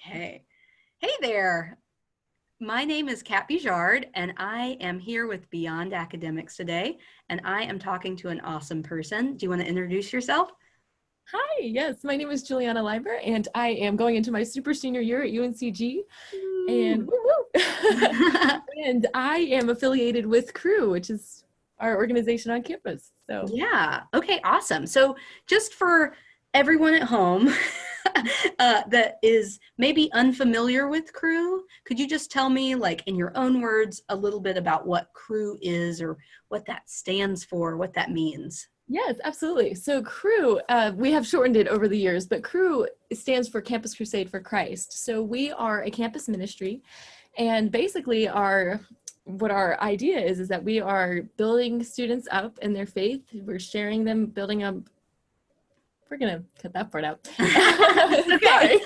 Okay. Hey there. My name is Kat Bijard, and I am here with Beyond Academics today, and I am talking to an awesome person. Do you want to introduce yourself? Hi, yes, my name is Juliana Leiber, and I am going into my super senior year at UNCG, and Ooh. woo woo! And I am affiliated with Crew, which is our organization on campus. So, Yeah. Okay, awesome. So, just for everyone at home that is maybe unfamiliar with Crew, could you just tell me, like in your own words, a little bit about what Crew is or what that stands for, what that means? yes, absolutely. So, Crew, we have shortened it over the years, but Crew stands for Campus Crusade for Christ. So, we are a campus ministry, and basically, what our idea is that we are building students up in their faith. We're sharing them, building up. We're gonna cut that part out. Okay. Sorry.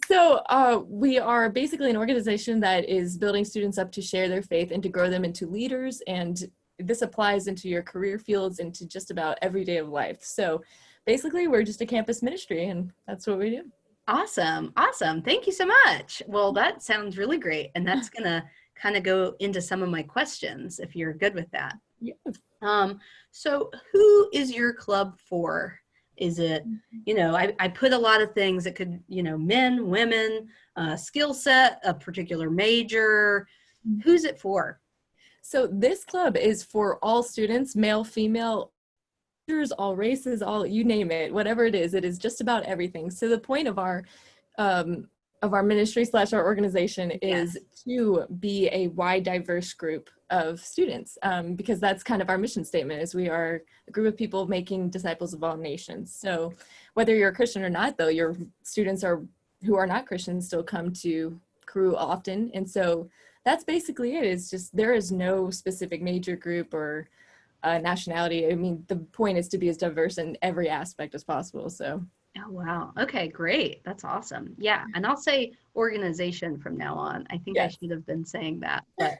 So we are basically an organization that is building students up to share their faith and to grow them into leaders. And this applies into your career fields, into just about every day of life. So basically, we're just a campus ministry, and that's what we do. Awesome. Awesome. Thank you so much. Well, that sounds really great. And that's going to kind of go into some of my questions if you're good with that. Yeah. Um, so who is your club for? Is it, I put a lot of things that could, men, women, skill set, a particular major. Who's it for? So this club is for all students, male, female, all races, all you name it, whatever it is just about everything. So the point of our ministry slash our organization Yes. is to be a wide, diverse group of students, because that's kind of our mission statement, is we are a group of people making disciples of all nations. So whether you're a Christian or not, though, your students are who are not Christians still come to Crew often. And so that's basically it. It's just there is no specific major group or nationality. I mean, the point is to be as diverse in every aspect as possible. So, Oh, wow. Okay, great. That's awesome. Yeah. And I'll say organization from now on. I think I yes. should have been saying that, but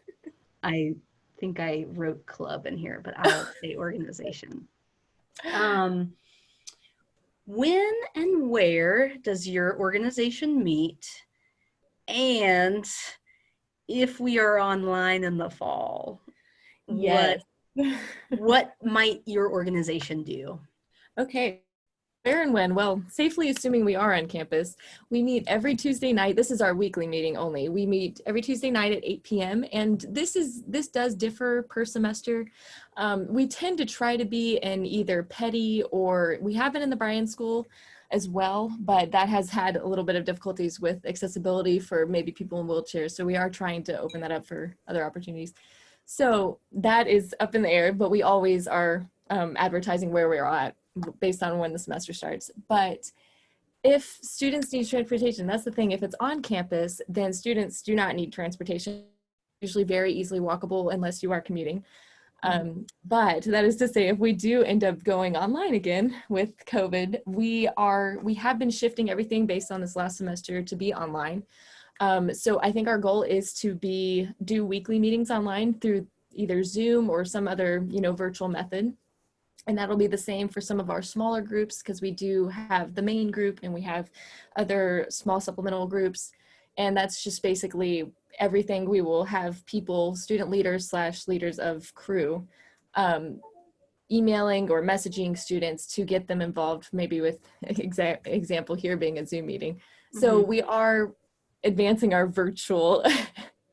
I think I wrote club in here, but I'll say organization. Um, when and where does your organization meet? And if we are online in the fall, what Yes. what might your organization do? Okay. Where and when? Well, safely assuming we are on campus, we meet every Tuesday night. This is our weekly meeting only. We meet every Tuesday night at 8 p.m. And this does differ per semester. We tend to try to be in either Petty, or we have been in the Bryan School as well, but that has had a little bit of difficulties with accessibility for maybe people in wheelchairs. So we are trying to open that up for other opportunities. So that is up in the air, but we always are advertising where we're at based on when the semester starts. But if students need transportation, that's the thing. If it's on campus, then students do not need transportation. Usually very easily walkable unless you are commuting. But that is to say, if we do end up going online again with COVID, we have been shifting everything based on this last semester to be online. So I think our goal is to do weekly meetings online through either Zoom or some other, virtual method. And that'll be the same for some of our smaller groups, because we do have the main group and we have other small supplemental groups. And that's just basically everything. We will have people, student leaders / leaders of Crew, emailing or messaging students to get them involved, maybe with example here being a Zoom meeting. So Mhm. we are advancing our virtual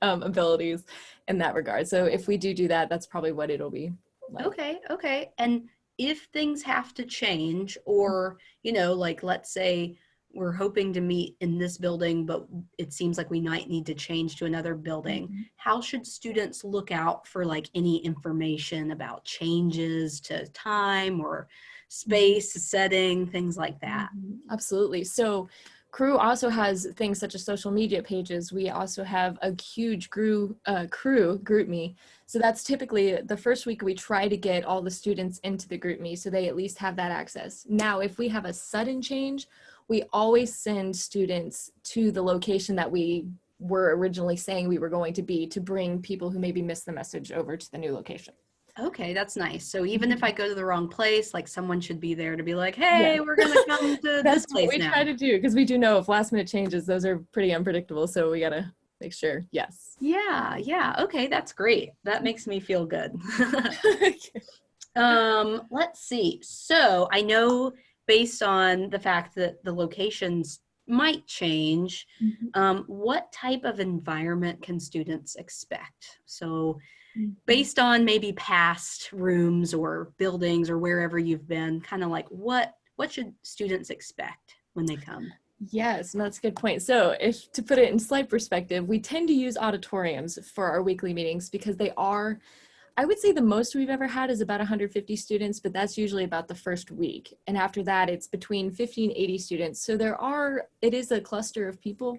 abilities in that regard. So if we do that, that's probably what it'll be like. Okay, okay. And if things have to change, or, like let's say we're hoping to meet in this building, but it seems like we might need to change to another building, Mhm. how should students look out for like any information about changes to time or space, setting, things like that? Absolutely. So Crew also has things such as social media pages. We also have a huge crew group me. So that's typically the first week we try to get all the students into the group me so they at least have that access. Now, if we have a sudden change, we always send students to the location that we were originally saying we were going to be, to bring people who maybe missed the message over to the new location. Okay, that's nice. So even if I go to the wrong place, like someone should be there to be like, Yes. hey, we're gonna come to this That's what place we try now. to do because we do know if last minute changes, those are pretty unpredictable. So we gotta make sure. Yes. Yeah, yeah. Okay, that's great. That makes me feel good. Let's see. So I know based on the fact that the locations might change, Mhm. what type of environment can students expect? So Mhm. based on maybe past rooms or buildings or wherever you've been, kind of like what should students expect when they come? Yes, and that's a good point. So, if to put it in slight perspective, we tend to use auditoriums for our weekly meetings because they are, I would say the most we've ever had is about 150 students, but that's usually about the first week. And after that, it's between 50 and 80 students. So it is a cluster of people.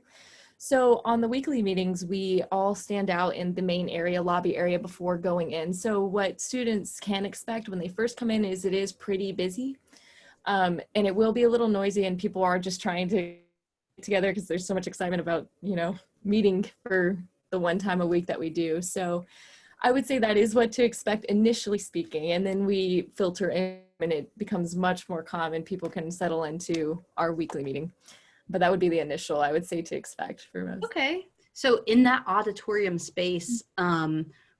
So on the weekly meetings, we all stand out in the main area, lobby area before going in. So what students can expect when they first come in is it is pretty busy. And it will be a little noisy and people are just trying to get together because there's so much excitement about, meeting for the one time a week that we do. So I would say that is what to expect initially speaking. And then we filter in and it becomes much more calm and people can settle into our weekly meeting. But that would be the initial, I would say, to expect for most. Okay. So in that auditorium space,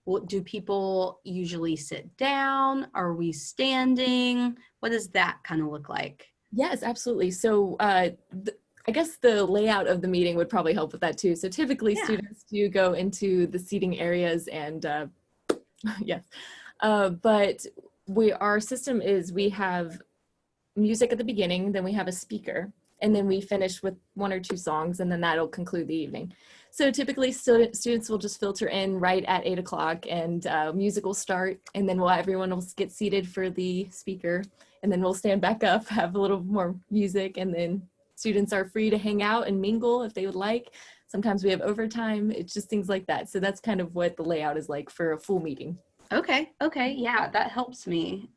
what do people usually sit down? Are we standing? What does that kind of look like? Yes, absolutely. So I guess the layout of the meeting would probably help with that too. So typically Yeah. students do go into the seating areas and yes, but our system is we have music at the beginning, then we have a speaker, and then we finish with one or two songs, and then that'll conclude the evening. So typically students will just filter in right at 8 o'clock and music will start, and then everyone will get seated for the speaker, and then we'll stand back up, have a little more music, and then students are free to hang out and mingle if they would like. Sometimes we have overtime. It's just things like that. So that's kind of what the layout is like for a full meeting. Okay. Okay. Yeah, that helps me.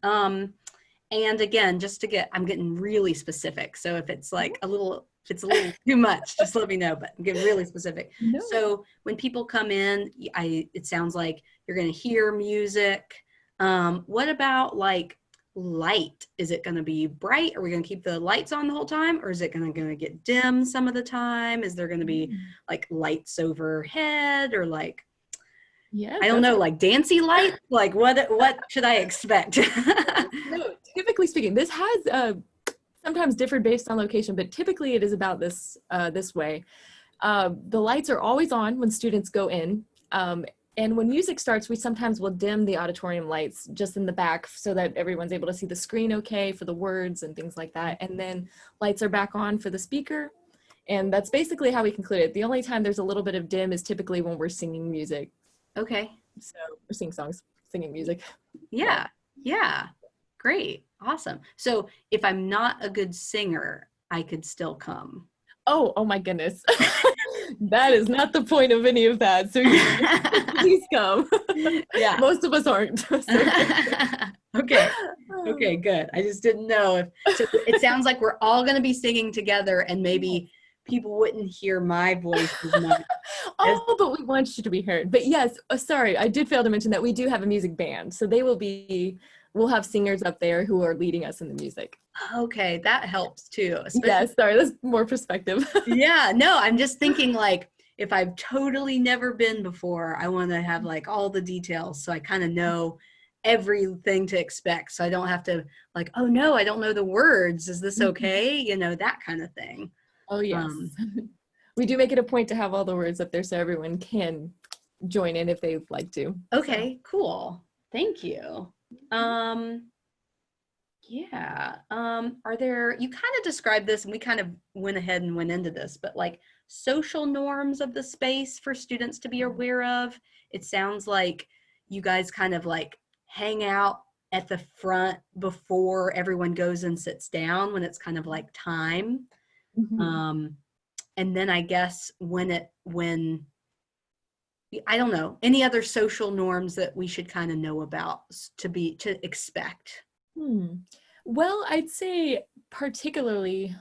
And again, just to I'm getting really specific. So if it's a little too much, just let me know, but get really specific. No. So when people come in, it sounds like you're going to hear music. What about like light? Is it going to be bright? Are we going to keep the lights on the whole time? Or is it going to get dim some of the time? Is there going to be like lights overhead or like, Yes, I don't that's know, like dancey lights? Like what should I expect? no. Typically speaking, this has sometimes differed based on location, but typically it is about this way. The lights are always on when students go in. And when music starts, we sometimes will dim the auditorium lights just in the back so that everyone's able to see the screen okay for the words and things like that. And then lights are back on for the speaker. And that's basically how we conclude it. The only time there's a little bit of dim is typically when we're singing music. Okay. So we're singing songs, singing music. Yeah. Yeah. Yeah. Great. Awesome. So if I'm not a good singer, I could still come. Oh my goodness. That is not the point of any of that. So yes, please come. Yeah. Most of us aren't. So. Okay. Okay, good. I just didn't know if so it sounds like we're all going to be singing together and maybe people wouldn't hear my voice as much as Oh, but we want you to be heard. But yes, sorry, I did fail to mention that we do have a music band. So we'll have singers up there who are leading us in the music. okay, that helps too. Yes, sorry, that's more perspective. Yeah, no, I'm just thinking like if I've totally never been before, I want to have like all the details so I kind of know everything to expect. So I don't have to like, oh no, I don't know the words. Is this okay? You know, that kind of thing. Oh, yes. Um, We do make it a point to have all the words up there so everyone can join in if they'd like to. okay, cool. Thank you. Um, yeah. Are there, you kind of described this and we kind of went ahead and went into this, but like social norms of the space for students to be aware of. It sounds like you guys kind of like hang out at the front before everyone goes and sits down when it's kind of like time. Mhm. Um, and then I guess when I don't know, any other social norms that we should kind of know about to expect. Hmm. Well, I'd say particularly,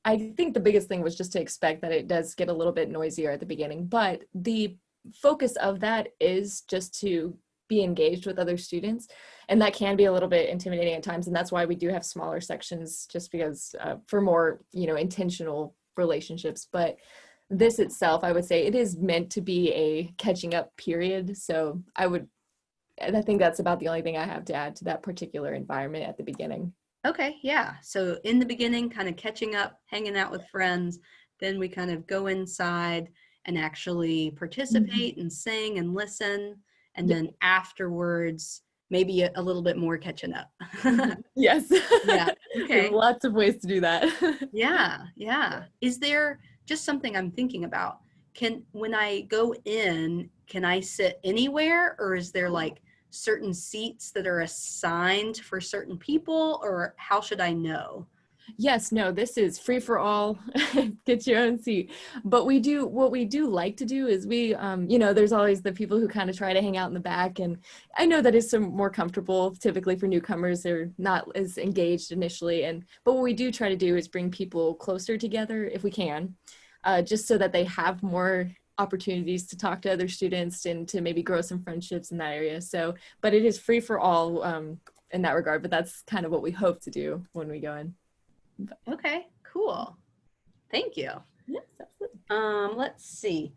I think the biggest thing was just to expect that it does get a little bit noisier at the beginning, but the focus of that is just to be engaged with other students. And that can be a little bit intimidating at times. And that's why we do have smaller sections, just because for more, intentional relationships. But this itself, I would say it is meant to be a catching up period. So I think that's about the only thing I have to add to that particular environment at the beginning. Okay, yeah. So in the beginning, kind of catching up, hanging out with friends, then we kind of go inside and actually participate and sing and listen. And Yeah. then afterwards, maybe a little bit more catching up. Yes. Yeah. We have Okay. lots of ways to do that. Yeah. Yeah. Is there just something I'm thinking about? When I go in, can I sit anywhere, or is there like certain seats that are assigned for certain people, or how should I know? Yes, no, this is free for all. Get your own seat. But what we do like to do is there's always the people who kind of try to hang out in the back. And I know that is some more comfortable typically for newcomers. They're not as engaged initially. But what we do try to do is bring people closer together if we can, just so that they have more opportunities to talk to other students and to maybe grow some friendships in that area. So, but it is free for all in that regard. But that's kind of what we hope to do when we go in. Okay, cool. Thank you. Yes, absolutely. Let's see.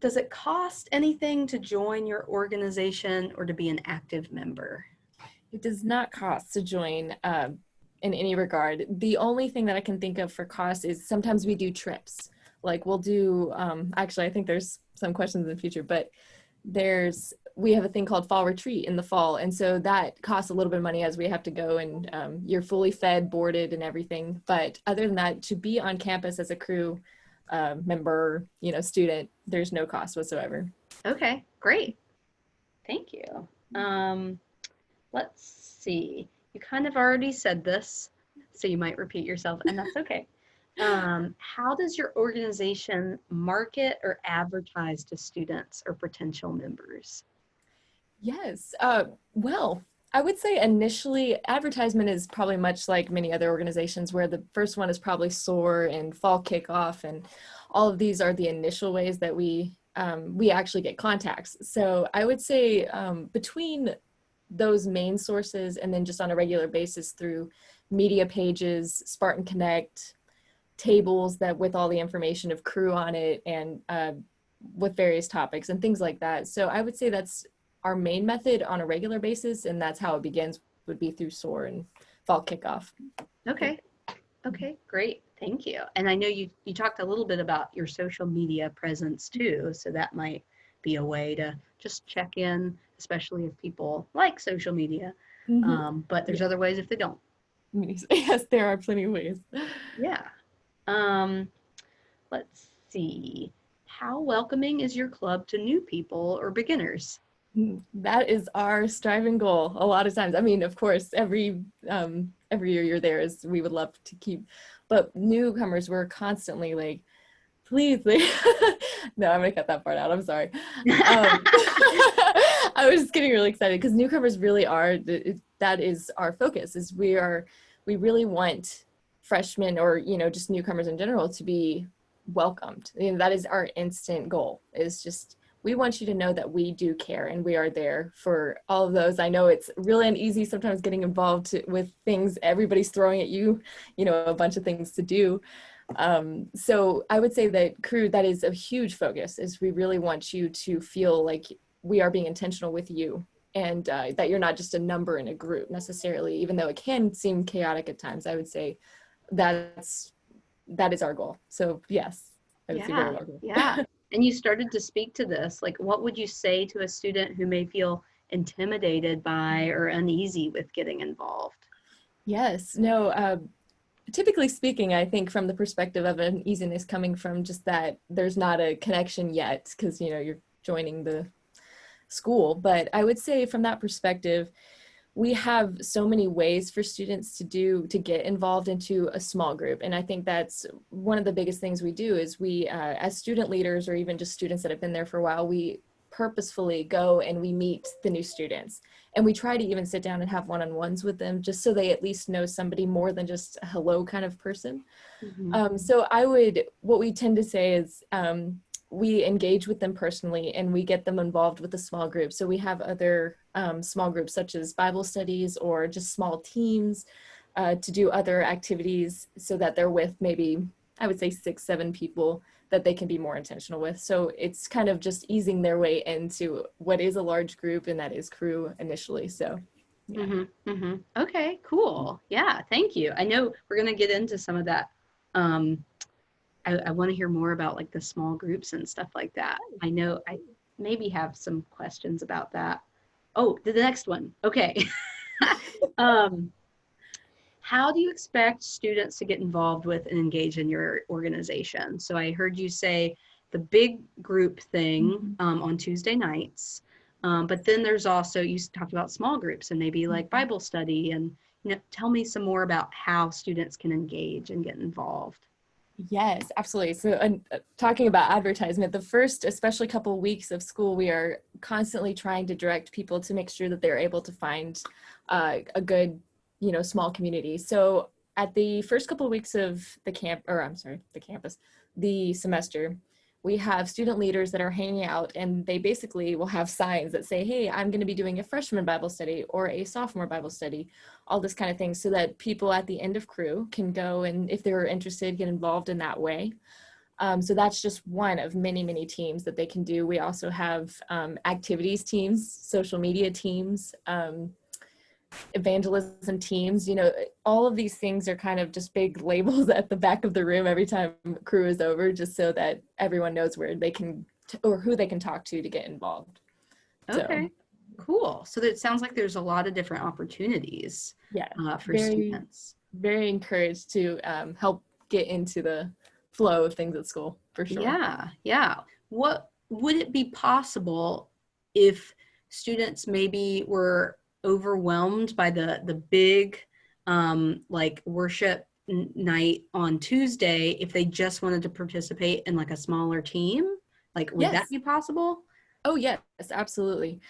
Does it cost anything to join your organization or to be an active member? It does not cost to join in any regard. The only thing that I can think of for cost is sometimes we do trips. Like we'll do, actually, I think there's some questions in the future, but we have a thing called fall retreat in the fall. And so that costs a little bit of money as we have to go and you're fully fed, boarded and everything. But other than that, to be on campus as a crew member, student, there's no cost whatsoever. Okay, great. Thank you. Let's see. You kind of already said this, so you might repeat yourself, and that's okay. How does your organization market or advertise to students or potential members? Yes. Well, I would say initially advertisement is probably much like many other organizations where the first one is probably SOAR and fall kickoff, and all of these are the initial ways that we actually get contacts. So I would say between those main sources and then just on a regular basis through media pages, Spartan Connect, tables that with all the information of crew on it and with various topics and things like that. So I would say that's our main method on a regular basis, and that's how it begins, would be through SOAR and fall kickoff. Okay. Okay, great. Thank you. And I know you talked a little bit about your social media presence too, so that might be a way to just check in, especially if people like social media. But there's other ways if they don't. Yes, there are plenty of ways. Yeah. Let's see. How welcoming is your club to new people or beginners? That is our striving goal a lot of times. I mean, of course, every year you're there is we would love to keep, but newcomers we're constantly like, please, like, no, I'm gonna cut that part out. I'm sorry. I was just getting really excited because newcomers really are, that is our focus, is we really want freshmen or, just newcomers in general to be welcomed. That is our instant goal, is just, we want you to know that we do care and we are there for all of those. I know it's really uneasy sometimes getting involved with things everybody's throwing at you, a bunch of things to do. So I would say that crew, that is a huge focus, is we really want you to feel like we are being intentional with you, and that you're not just a number in a group necessarily, even though it can seem chaotic at times. I would say that is our goal. So yes, I would say very welcome. Yeah. And you started to speak to this, like what would you say to a student who may feel intimidated by or uneasy with getting involved? Yes, no, typically speaking, I think from the perspective of uneasiness coming from just that there's not a connection yet because, you're joining the school. But I would say from that perspective, we have so many ways for students to get involved into a small group. And I think that's one of the biggest things we do is we, as student leaders or even just students that have been there for a while, we purposefully go and we meet the new students. And we try to even sit down and have one-on-ones with them just so they at least know somebody more than just a hello kind of person. Mm-hmm. So what we tend to say is, we engage with them personally and we get them involved with the small groups. So we have other small groups such as Bible studies or just small teams to do other activities so that they're with maybe, I would say 6, 7 people that they can be more intentional with. So it's kind of just easing their way into what is a large group, and that is Cru initially. So yeah. Okay, cool. Yeah, thank you. I know we're going to get into some of that. I want to hear more about like the small groups and stuff like that. I know I maybe have some questions about that. Oh, the next one. Okay. How do you expect students to get involved with and engage in your organization? So I heard you say the big group thing on Tuesday nights, but then there's also, you talked about small groups and maybe like Bible study, and tell me some more about how students can engage and get involved. Yes, absolutely. So talking about advertisement, the first, especially couple weeks of school, we are constantly trying to direct people to make sure that they're able to find a good, small community. So at the first couple of weeks of the semester, we have student leaders that are hanging out, and they basically will have signs that say, hey, I'm going to be doing a freshman Bible study or a sophomore Bible study, all this kind of thing, so that people at the end of Cru can go and, if they're interested, get involved in that way. So that's just one of many, many teams that they can do. We also have activities teams, social media teams, evangelism teams. All of these things are kind of just big labels at the back of the room every time Cru is over, just so that everyone knows where they can or who they can talk to get involved. Okay, cool. So it sounds like there's a lot of different opportunities for students. Very encouraged to help get into the flow of things at school, for sure. Yeah. What would it be possible if students maybe were overwhelmed by the big like worship night on Tuesday, if they just wanted to participate in like a smaller team? Like, would that be possible? Oh, yes, absolutely.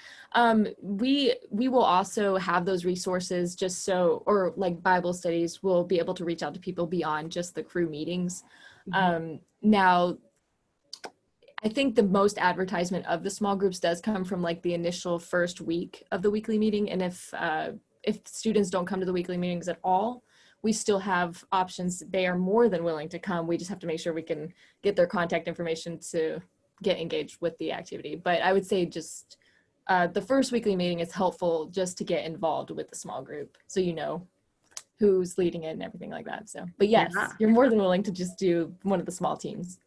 We will also have those resources or like Bible studies, we'll be able to reach out to people beyond just the Cru meetings. Now, I think the most advertisement of the small groups does come from like the initial first week of the weekly meeting. And if students don't come to the weekly meetings at all, we still have options. They are more than willing to come. We just have to make sure we can get their contact information to get engaged with the activity. But I would say just the first weekly meeting is helpful just to get involved with the small group, so you know who's leading it and everything like that. So, but yes, you're more than willing to just do one of the small teams.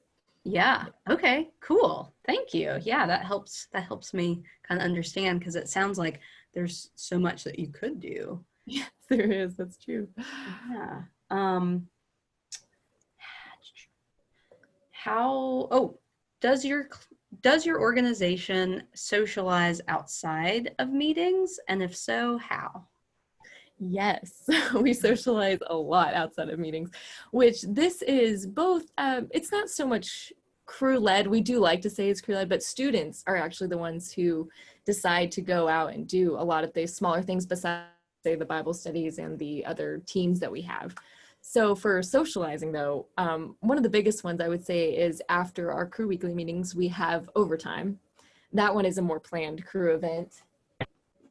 Yeah. Okay, cool. Thank you. Yeah, that helps me kind of understand, because it sounds like there's so much that you could do. Yes, there is. That's true. Yeah. Does your organization socialize outside of meetings? And if so, how? Yes, we socialize a lot outside of meetings, which this is both, it's not so much Cru-led. We do like to say it's Cru-led, but students are actually the ones who decide to go out and do a lot of these smaller things besides, say, the Bible studies and the other teams that we have. So for socializing, though, one of the biggest ones I would say is after our Cru weekly meetings, we have overtime. That one is a more planned Cru event.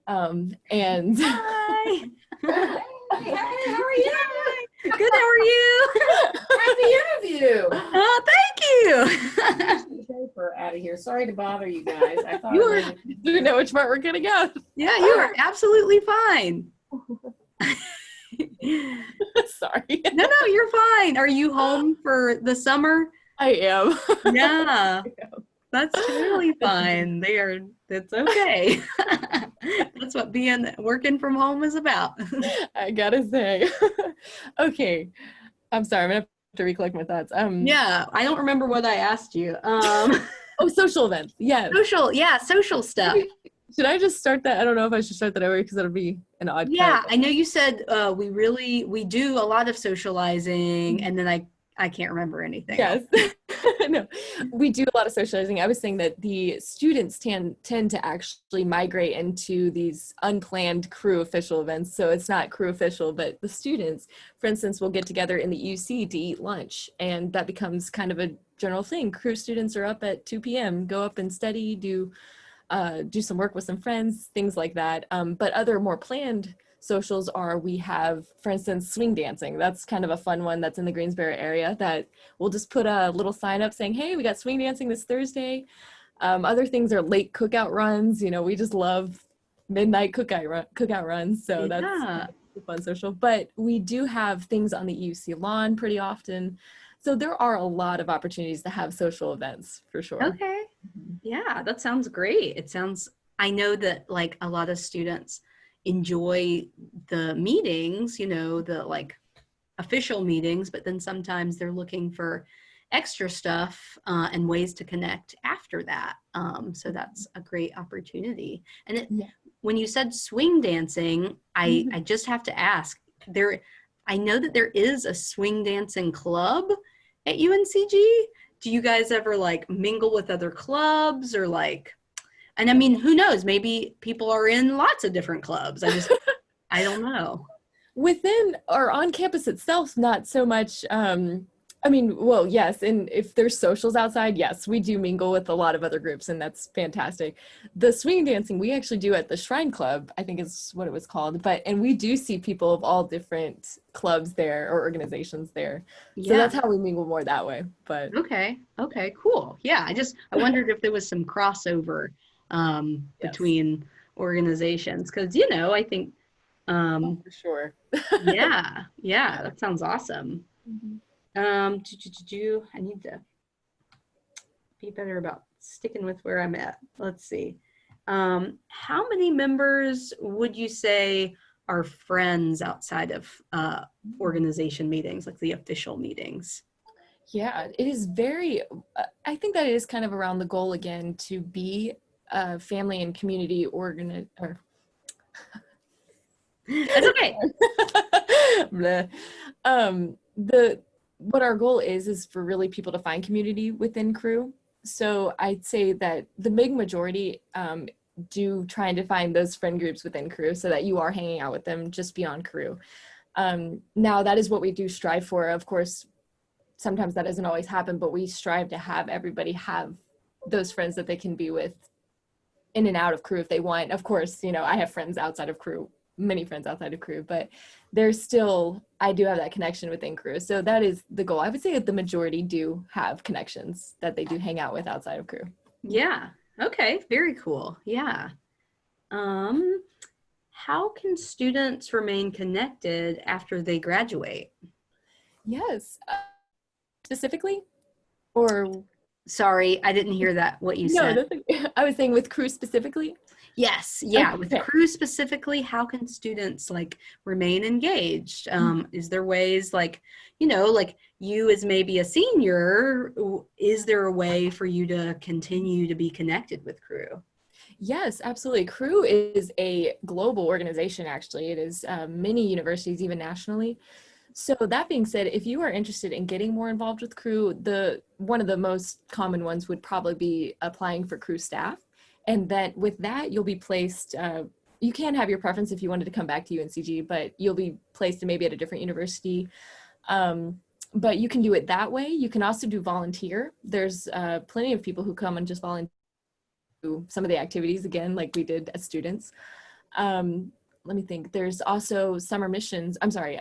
And Hi. Hi, how are you? Good, how are you? Happy interview. Oh, thank you. Paper out of here. Sorry to bother you guys. I thought do you know which part we're gonna go? Yeah, you are absolutely fine. Sorry. No, you're fine. Are you home for the summer? I am. Yeah. That's totally fine. It's okay. That's what working from home is about. I gotta say. Okay. I'm sorry, I'm gonna have to recollect my thoughts. Yeah, I don't remember what I asked you. Oh, social events. Yeah. Social stuff. Should I just start that? I don't know if I should start that over, because that'll be an odd Yeah, cut. I know you said we do a lot of socializing, and then I can't remember anything. Yes. No, we do a lot of socializing. I was saying that the students tend to actually migrate into these unplanned Cru official events. So it's not Cru official, but the students, for instance, will get together in the UC to eat lunch. And that becomes kind of general thing. Crew students are up at 2 p.m., go up and study, do some work with some friends, things like that. But other more planned socials are, we have, for instance, swing dancing. That's kind of a fun one that's in the Greensboro area that we'll just put a little sign up saying, hey, we got swing dancing this Thursday. Other things are late cookout runs. We just love midnight cookout runs. So that's Yeah. a fun social. But we do have things on the EUC lawn pretty often. So there are a lot of opportunities to have social events for sure. Okay. Yeah, that sounds great. I know that like a lot of students enjoy the meetings, the like official meetings, but then sometimes they're looking for extra stuff and ways to connect after that. So that's a great opportunity. And Yeah. when you said swing dancing, I just have to ask, I know that there is a swing dancing club at UNCG. Do you guys ever like mingle with other I mean, who knows? Maybe people are in lots of different clubs. I don't know. Within or on campus itself, not so much. I mean, well, yes, and if there's socials outside, yes, we do mingle with a lot of other groups, and that's fantastic. The swing dancing we actually do at the Shrine Club, I think is what it was called, and we do see people of all different clubs there or organizations there. So Yeah. that's how we mingle more that way. But Okay. Okay, cool. Yeah. I wondered if there was some crossover Yes. between organizations. Cause I think, For sure. yeah, that sounds awesome. Mhm. I need to be better about sticking with where I'm at. Let's see. How many members would you say are friends outside of organization meetings, like the official meetings? Yeah, it is very, I think that it is kind of around the goal again to be a family and community or That's okay. Bleh. What our goal is for really people to find community within crew. So I'd say that the big majority do try and define those friend groups within crew so that you are hanging out with them just beyond crew. Now that is what we do strive for. Of course, sometimes that doesn't always happen, but we strive to have everybody have those friends that they can be with in and out of crew if they want. Of course, I have friends outside of crew, many friends outside of crew, but I do have that connection within crew. So that is the goal. I would say that the majority do have connections that they do hang out with outside of crew. Yeah. Okay. Very cool. Yeah. How can students remain connected after they graduate? Yes. Specifically? Or Sorry, I didn't hear that, what you no, said. I was saying with crew specifically. Yes. Yeah. Okay. With crew specifically, how can students like remain engaged? Is there ways like you as maybe a senior, is there a way for you to continue to be connected with crew? Yes, absolutely. Crew is a global organization, actually. It is many universities, even nationally. So that being said, if you are interested in getting more involved with crew, one of the most common ones would probably be applying for crew staff. And then with that, you'll be placed, you can have your preference if you wanted to come back to UNCG, but you'll be placed maybe at a different university. But you can do it that way. You can also do volunteer. There's plenty of people who come and just volunteer some of the activities again, like we did as students. Let me think. There's also summer missions. I'm sorry.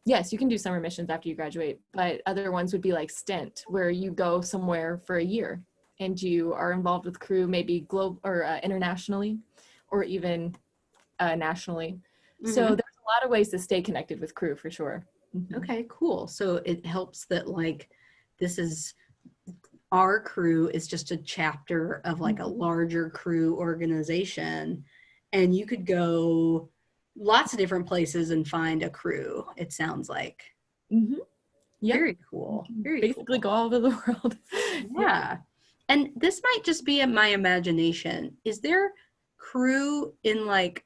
Yes, you can do summer missions after you graduate, but other ones would be like stint, where you go somewhere for a year and you are involved with crew, maybe global or internationally, or even nationally. So there's a lot of ways to stay connected with crew for sure. Okay, cool. So it helps that like this is our crew is just a chapter of like a larger crew organization, and you could go lots of different places and find a crew, it sounds like. Yep. Very cool. Very Basically cool. go all over the world. Yeah. And this might just be in my imagination. Is there crew in like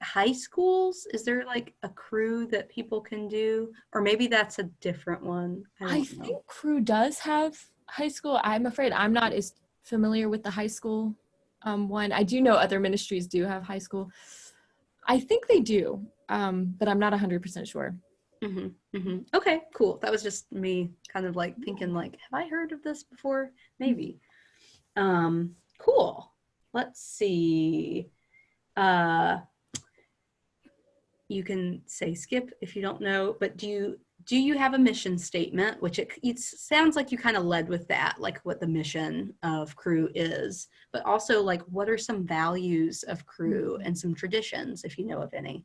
high schools? Is there like a crew that people can do? Or maybe that's a different one. I I don't know. think crew does have high school. I'm afraid I'm not as familiar with the high school one. I do know other ministries do have high school. I think they do, but I'm not 100% sure. Okay, cool. That was just me kind of like thinking like, have I heard of this before? Maybe. Cool. Let's see. Uh, you can say skip if you don't know, but do you have a mission statement? Which it sounds like you kind of led with that, like what the mission of Crew is, but also like what are some values of Crew and some traditions, if you know of any?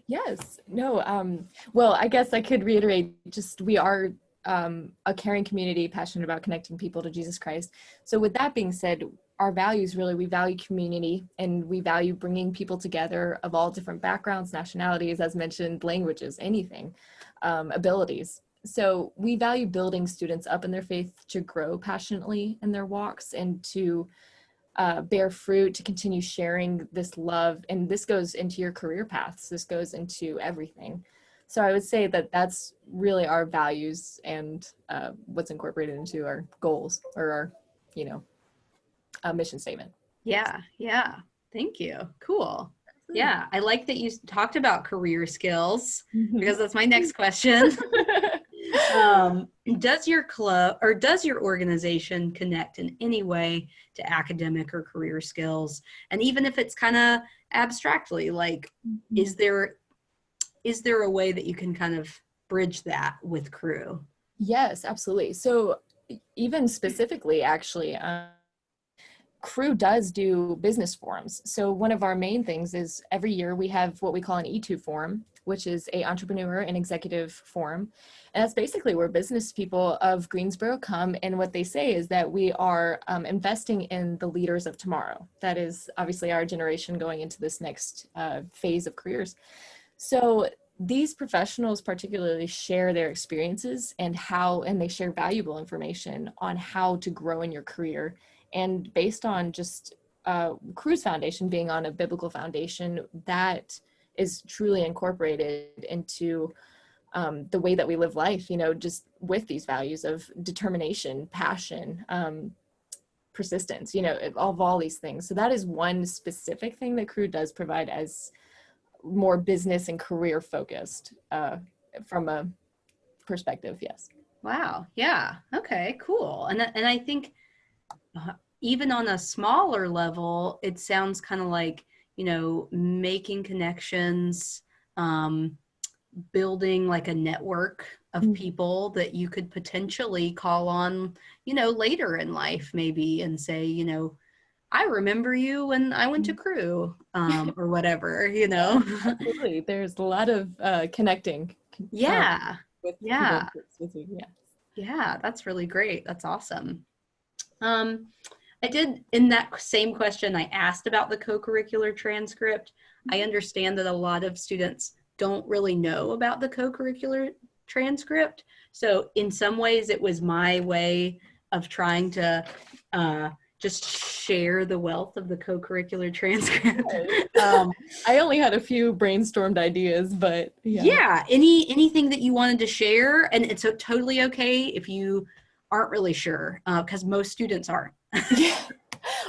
Yes. No. Well, I guess I could reiterate. Just we are a caring community, passionate about connecting people to Jesus Christ. So, with that being said, our values really, we value community and we value bringing people together of all different backgrounds, nationalities, as mentioned, languages, anything, abilities. So we value building students up in their faith to grow passionately in their walks and to bear fruit, to continue sharing this love. And this goes into your career paths. This goes into everything. So I would say that that's really our values and what's incorporated into our goals or our, mission statement. Yeah, yeah. Thank you. Cool. Yeah, I like that you talked about career skills because that's my next question. Does your club or does your organization connect in any way to academic or career skills? And even if it's kind of abstractly, like, is there a way that you can kind of bridge that with Crew? Yes, absolutely. So even specifically, actually, Crew does do business forums. So one of our main things is every year we have what we call an E2 forum, which is a entrepreneur and executive forum. And that's basically where business people of Greensboro come. And what they say is that we are investing in the leaders of tomorrow. That is obviously our generation going into this next phase of careers. So these professionals particularly share their experiences and they share valuable information on how to grow in your career. And based on just Crew's foundation being on a biblical foundation, that is truly incorporated into the way that we live life, just with these values of determination, passion, persistence, of all these things. So that is one specific thing that Crew does provide as more business and career focused from a perspective. Yes. Wow. Yeah. Okay, cool. And I think even on a smaller level, it sounds kind of like, making connections, building like a network of people that you could potentially call on, later in life maybe and say, I remember you when I went to Crew, or whatever, Absolutely. There's a lot of connecting. Yeah. With Yeah. people. Yeah. Yeah. That's really great. That's awesome. I did, in that same question, I asked about the co-curricular transcript. I understand that a lot of students don't really know about the co-curricular transcript. So in some ways, it was my way of trying to just share the wealth of the co-curricular transcript. I only had a few brainstormed ideas, but yeah, anything that you wanted to share, and it's totally okay if you aren't really sure, because most students aren't. Yeah.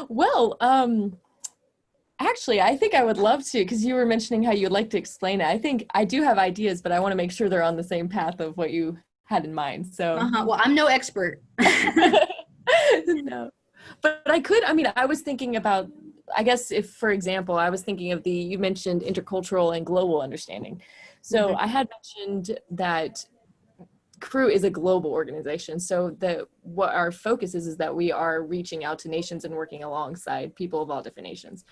Well, actually, I think I would love to, because you were mentioning how you'd like to explain it. I think I do have ideas, but I want to make sure they're on the same path of what you had in mind. So, Well, I'm no expert. No, but I was thinking about, I guess if, for example, I was thinking of you mentioned intercultural and global understanding. So I had mentioned that Crew is a global organization. So what our focus is that we are reaching out to nations and working alongside people of all different nations.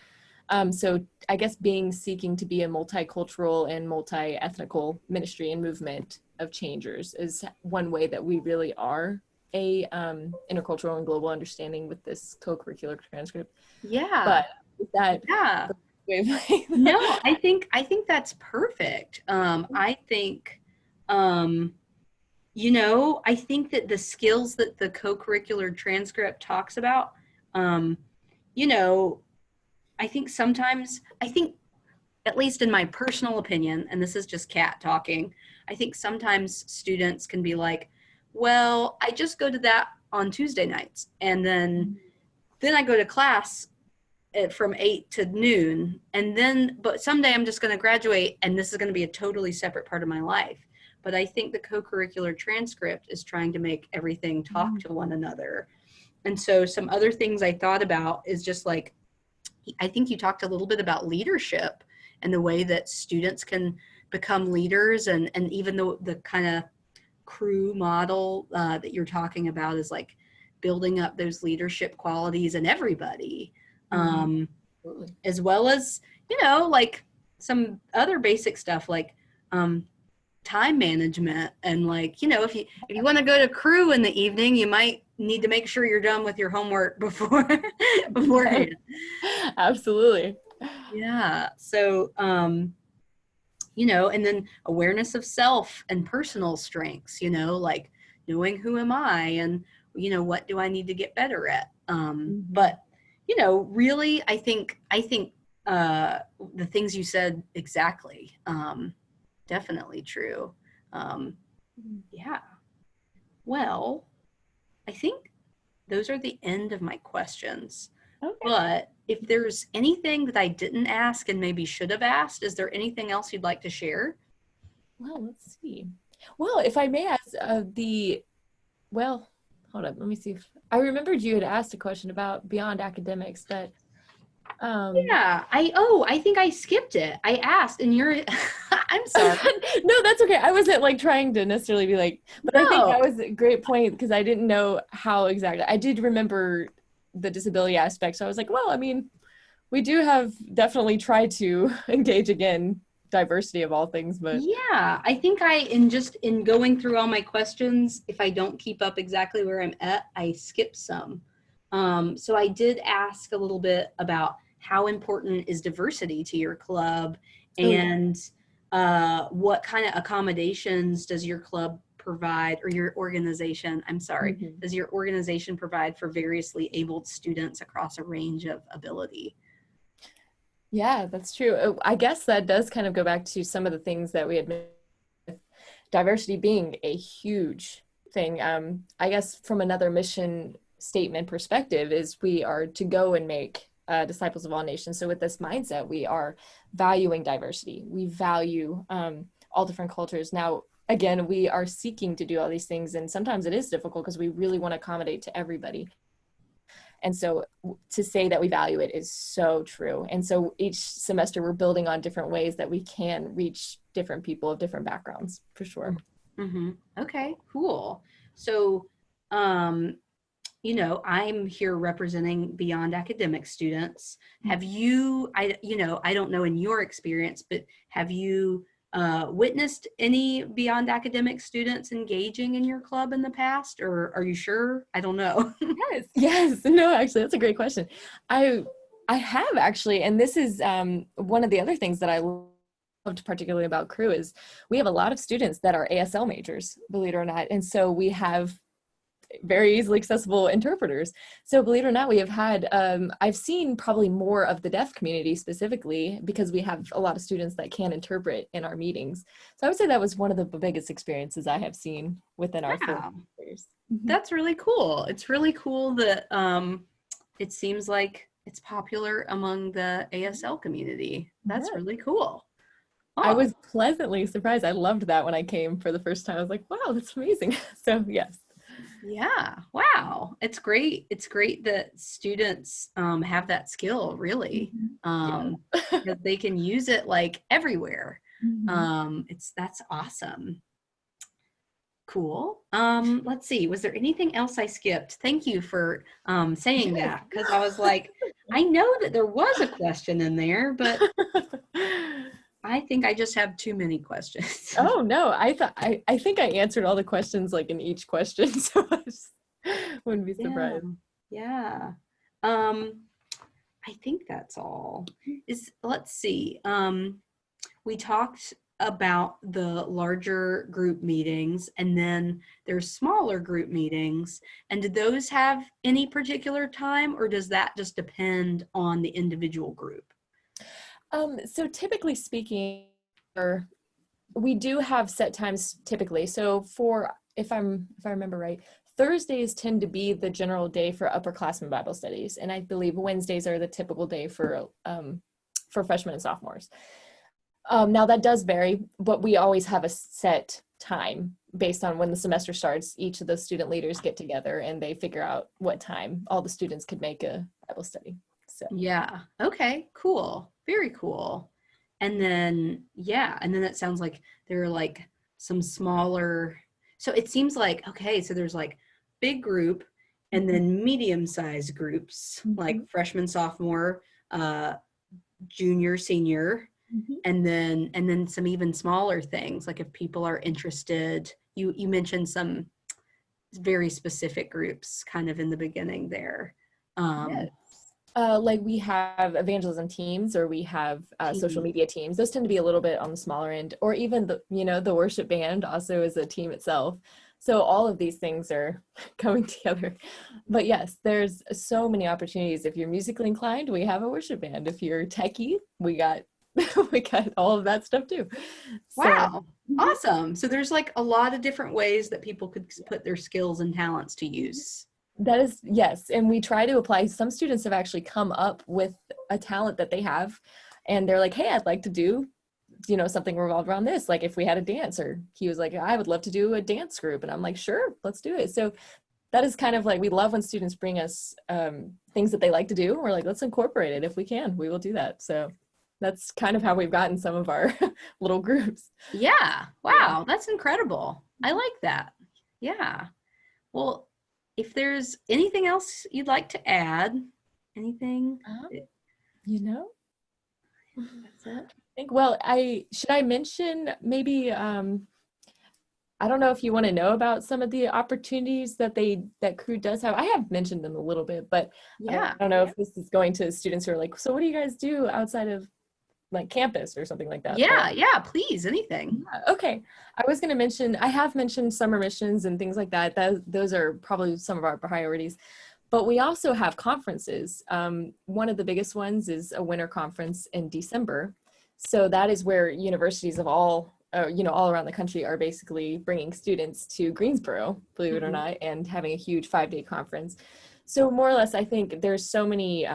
So I guess seeking to be a multicultural and multi-ethnical ministry and movement of changers is one way that we really are a intercultural and global understanding with this co-curricular transcript. Yeah. But is that no, I think that's perfect. I think I think that the skills that the co-curricular transcript talks about, I think sometimes, at least in my personal opinion, and this is just Kat talking, I think sometimes students can be like, well, I just go to that on Tuesday nights, and then I go to class from 8 to noon, and then, but someday I'm just going to graduate, and this is going to be a totally separate part of my life. but I think the co-curricular transcript is trying to make everything talk to one another. And so some other things I thought about is just like, I think you talked a little bit about leadership and the way that students can become leaders, and even the kind of crew model that you're talking about is like building up those leadership qualities in everybody, as well as, you know, like some other basic stuff like time management, and like, you know, if you want to go to crew in the evening, you might need to make sure you're done with your homework beforehand. Absolutely. Yeah. So you know, and then awareness of self and personal strengths, you know, like knowing who am I, and, you know, what do I need to get better at. But, you know, really, I think the things you said exactly, definitely true. Yeah. Well, I think those are the end of my questions. Okay. But if there's anything that I didn't ask and maybe should have asked, is there anything else you'd like to share? Well, let's see. Well, if I may ask, well, hold up, let me see if I remembered you had asked a question about beyond academics, but Yeah, I think I skipped it. I asked, and you're I'm sorry. No, that's okay. I wasn't like trying to necessarily be like, but I think No. that was a great point because I didn't know how exactly. I did remember the disability aspect, so I was like, well, I mean, we do have definitely tried to engage again diversity of all things, but Yeah, I think in going through all my questions, if I don't keep up exactly where I'm at, I skip some. So I did ask a little bit about how important is diversity to your club, and what kind of accommodations does your club provide, or your organization, I'm sorry, does your organization provide for variously abled students across a range of ability? Yeah, that's true. I guess that does kind of go back to some of the things that we had mentioned, diversity being a huge thing. I guess from another mission statement perspective is we are to go and make disciples of all nations. So with this mindset, we are valuing diversity. We value all different cultures. Now, again, we are seeking to do all these things, and sometimes it is difficult because we really want to accommodate to everybody. And so to say that we value it is so true. And so each semester we're building on different ways that we can reach different people of different backgrounds, for sure. Okay, cool. So, you know, I'm here representing beyond academic students. Have you, I don't know in your experience, but have you witnessed any beyond academic students engaging in your club in the past, or are you sure? I don't know. Yes. No, actually, that's a great question. I have actually, and this is one of the other things that I loved particularly about Crew is we have a lot of students that are ASL majors, believe it or not, and so we have very easily accessible interpreters. So believe it or not, we have had, I've seen probably more of the deaf community specifically because we have a lot of students that can interpret in our meetings. So I would say that was one of the biggest experiences I have seen within our 4 years. That's really cool. It's really cool that it seems like it's popular among the ASL community. That's really cool. I was pleasantly surprised. I loved that when I came for the first time. I was like, wow, that's amazing. So yes. Yeah. Wow. It's great. It's great that students have that skill, really, because they can use it like everywhere. That's awesome. Cool. Let's see. Was there anything else I skipped? Thank you for saying that, because I was like, I know that there was a question in there, but I think I just have too many questions. Oh no, I think I answered all the questions like in each question, so I just wouldn't be surprised. Yeah. I think that's all. Let's see. We talked about the larger group meetings, and then there's smaller group meetings. And do those have any particular time, or does that just depend on the individual group? So typically speaking, we do have set times typically. So if I remember right, Thursdays tend to be the general day for upperclassmen Bible studies, and I believe Wednesdays are the typical day for freshmen and sophomores. Now that does vary, but we always have a set time based on when the semester starts. Each of the student leaders get together and they figure out what time all the students could make a Bible study. So Yeah. Okay, cool. Very cool. And then, yeah, and then it sounds like there are like some smaller, so it seems like, okay, so there's like big group and then medium-sized groups, like freshman, sophomore, junior, senior, and then some even smaller things. Like if people are interested, you mentioned some very specific groups kind of in the beginning there. yes. Like we have evangelism teams, or we have social media teams. Those tend to be a little bit on the smaller end, or even the worship band also is a team itself. So all of these things are coming together. But yes, there's so many opportunities. If you're musically inclined, we have a worship band. If you're techie, we got we got all of that stuff too. Wow. Awesome. So there's like a lot of different ways that people could put their skills and talents to use. That is, yes. And we try to apply. Some students have actually come up with a talent that they have, and they're like, hey, I'd like to do, something revolved around this. Like if we had a dancer, he was like, I would love to do a dance group. And I'm like, sure, let's do it. So that is kind of like, we love when students bring us things that they like to do. We're like, let's incorporate it. If we can, we will do that. So that's kind of how we've gotten some of our little groups. Yeah. Wow. That's incredible. I like that. Yeah. Well, if there's anything else you'd like to add, anything? That's it. Well, should I mention maybe, I don't know if you want to know about some of the opportunities that Cru does have. I have mentioned them a little bit, but Yeah. I don't know if this is going to students who are like, so what do you guys do outside of like campus or something like that? Yeah. Yeah. Please. Anything. Okay. I have mentioned summer missions and things like that. Those are probably some of our priorities. But we also have conferences. One of the biggest ones is a winter conference in December. So that is where universities of all around the country are basically bringing students to Greensboro, believe it or not, and having a huge 5-day conference. So more or less, I think there's so many,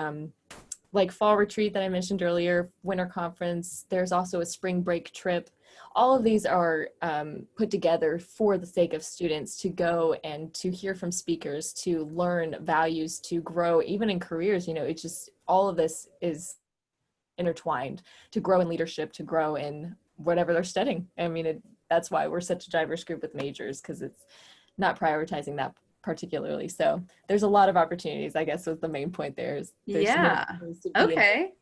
like fall retreat that I mentioned earlier, winter conference. There's also a spring break trip. All of these are put together for the sake of students to go and to hear from speakers, to learn values, to grow, even in careers. It's just, all of this is intertwined to grow in leadership, to grow in whatever they're studying. I mean, that's why we're such a diverse group with majors, because it's not prioritizing that particularly. So there's a lot of opportunities, I guess, was the main point there. Yeah. Okay.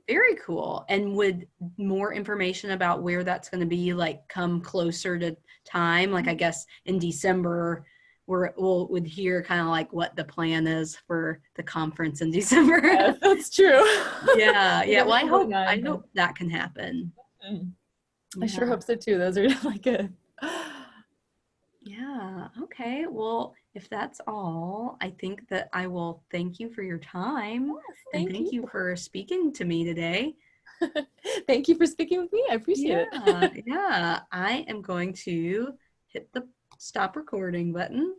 Very cool. And would more information about where that's going to be like come closer to time? Like I guess in December, would hear kind of like what the plan is for the conference in December. Yes, that's true. Yeah. Yeah. Well, I hope that can happen. I sure hope so too. Those are like good. Yeah. Okay. Well, if that's all, I think that I will thank you for your time. Yes, thank you for speaking to me today. Thank you for speaking with me. I appreciate it. Yeah. I am going to hit the stop recording button.